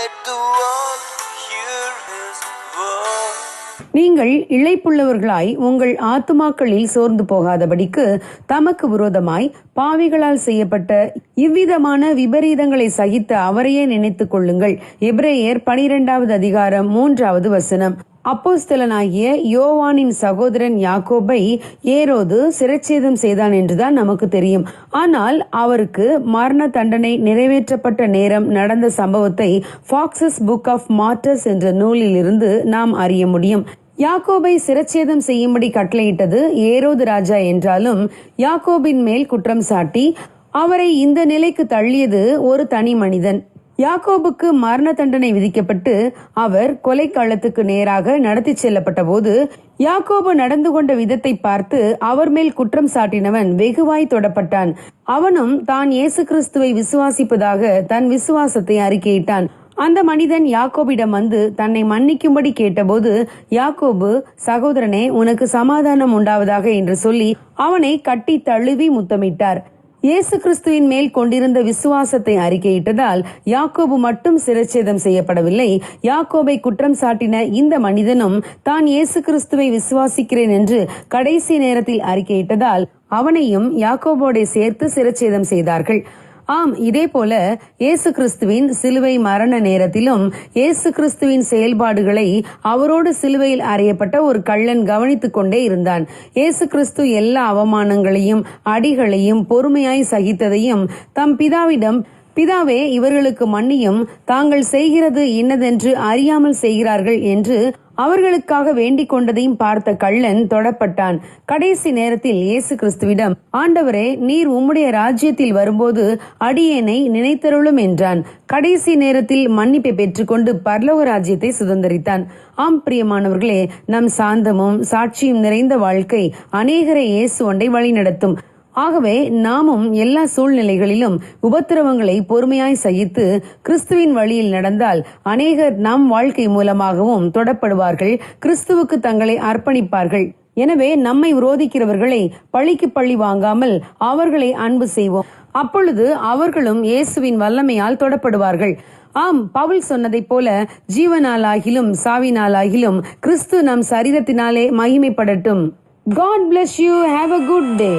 Let the world hear his word. நீங்கள் இளைப்புள்ளவர்களாய் உங்கள் ஆத்துமாக்களில் சோர்ந்து போகாதபடிக்கு தமக்கு விரோதமாய் பாவிகளால் செய்யப்பட்ட இவ்விதமான விபரீதங்களை சகித்த அவரையே நினைத்துக் கொள்ளுங்கள். எபிரேயர் 12வது அதிகாரம் 3வது வசனம். அப்போஸ்தலனாகிய யோவானின் சகோதரன் யாக்கோபை ஏரோது சிரச்சேதம் செய்தான் என்றுதான் நமக்கு தெரியும். ஆனால் அவருக்கு மரண தண்டனை நிறைவேற்றப்பட்ட நேரம் நடந்த சம்பவத்தை ஃபாக்ஸஸ் புக் ஆஃப் மார்டர்ஸ் என்ற நூலில் இருந்து நாம் அறிய முடியும். யாக்கோபை சிரச்சேதம் செய்யும்படி கட்டளையிட்டது ஏரோது ராஜா என்றாலும் யாக்கோபின் மேல் குற்றம் சாட்டி அவரை இந்த நிலைக்கு தள்ளியது ஒரு தனி மனிதன். யாக்கோபுக்கு மரண தண்டனை விதிக்கப்பட்டு அவர் கொலைக்களத்துக்கு நேராக நடத்தி செல்லப்பட்ட போது யாக்கோபு நடந்து கொண்ட விதத்தை பார்த்து அவர் மேல் குற்றம் சாட்டினவன் வெகுவாய் தொடப்பட்டான். அவனும் தான் இயேசு கிறிஸ்துவை விசுவாசிப்பதாக தன் விசுவாசத்தை அறிக்கையிட்டான். அந்த மனிதன் யாக்கோபிடம் வந்து தன்னை மன்னிக்கும்படி கேட்டபோது யாக்கோபு, சகோதரனே, உனக்கு சமாதானம் உண்டாவதாக என்று சொல்லி அவனை கட்டி தழுவி முத்தமிட்டார். இயேசு கிறிஸ்துவின் மேல் கொண்டிருந்த விசுவாசத்தை அறிக்கையிட்டதால் யாக்கோபு மட்டும் சிரச்சேதம் செய்யப்படவில்லை. யாக்கோபை குற்றம் சாட்டின இந்த மனிதனும் தான் இயேசு கிறிஸ்துவை விசுவாசிக்கிறேன் என்று கடைசி நேரத்தில் அறிக்கையிட்டதால் அவனையும் யாக்கோபோட சேர்த்து சிரச்சேதம் செய்தார்கள். ஆம், இதே போல இயேசு கிறிஸ்துவின் சிலுவை மரண நேரத்திலும் இயேசு கிறிஸ்துவின் செயல்பாடுகளை அவரோடு சிலுவையில் அறையப்பட்ட ஒரு கள்ளன் கவனித்துக் கொண்டே இருந்தான். இயேசு கிறிஸ்து எல்லா அவமானங்களையும் அடிகளையும் பொறுமையாய் சகித்ததையும் தம் பிதாவிடம், பிதாவே, இவர்களுக்கு மன்னியும், தாங்கள் செய்கிறது இன்னதென்று அறியாமல் செய்கிறார்கள் என்று அவர்களுக்காக வேண்டிக் கொண்டதையும் பார்த்த கள்ளன் தொடப்பட்டான். கடைசி நேரத்தில் இயேசு கிறிஸ்துவிடம், ஆண்டவரே, நீர் உம்முடைய ராஜ்யத்தில் வரும்போது அடியேனை நினைத்தருளும் என்றான். கடைசி நேரத்தில் மன்னிப்பை பெற்றுக்கொண்டு பரலோக ராஜ்யத்தை சுதந்திரித்தான். ஆம் பிரியமானவர்களே, நம் சாந்தமும் சாட்சியும் நிறைந்த வாழ்க்கை அநேகரை இயேசு ஒன்றை வழிநடத்தும். ஆகவே நாமும் எல்லா சூழ்நிலைகளிலும் உபத்திரவங்களை பொறுமையாய் சகித்து கிறிஸ்துவின் வழியில் நடந்தால் அநேகர் நம் வாழ்க்கை மூலமாகவும் தொடப்படுவார்கள், கிறிஸ்துவுக்கு தங்களை அர்ப்பணிப்பார்கள். எனவே நம்மை விரோதிக்கிறவர்களை பழிக்கு பழி வாங்காமல் அவர்களை அன்பு செய்வோம். அப்பொழுது அவர்களும் இயேசுவின் வல்லமையால் தொடப்படுவார்கள். ஆம், பவுல் சொன்னதை போல ஜீவனாலாகிலும் சாவினாலாகிலும் கிறிஸ்து நம் சரீரத்தினாலே மகிமைப்படட்டும். God bless you. Have a good day.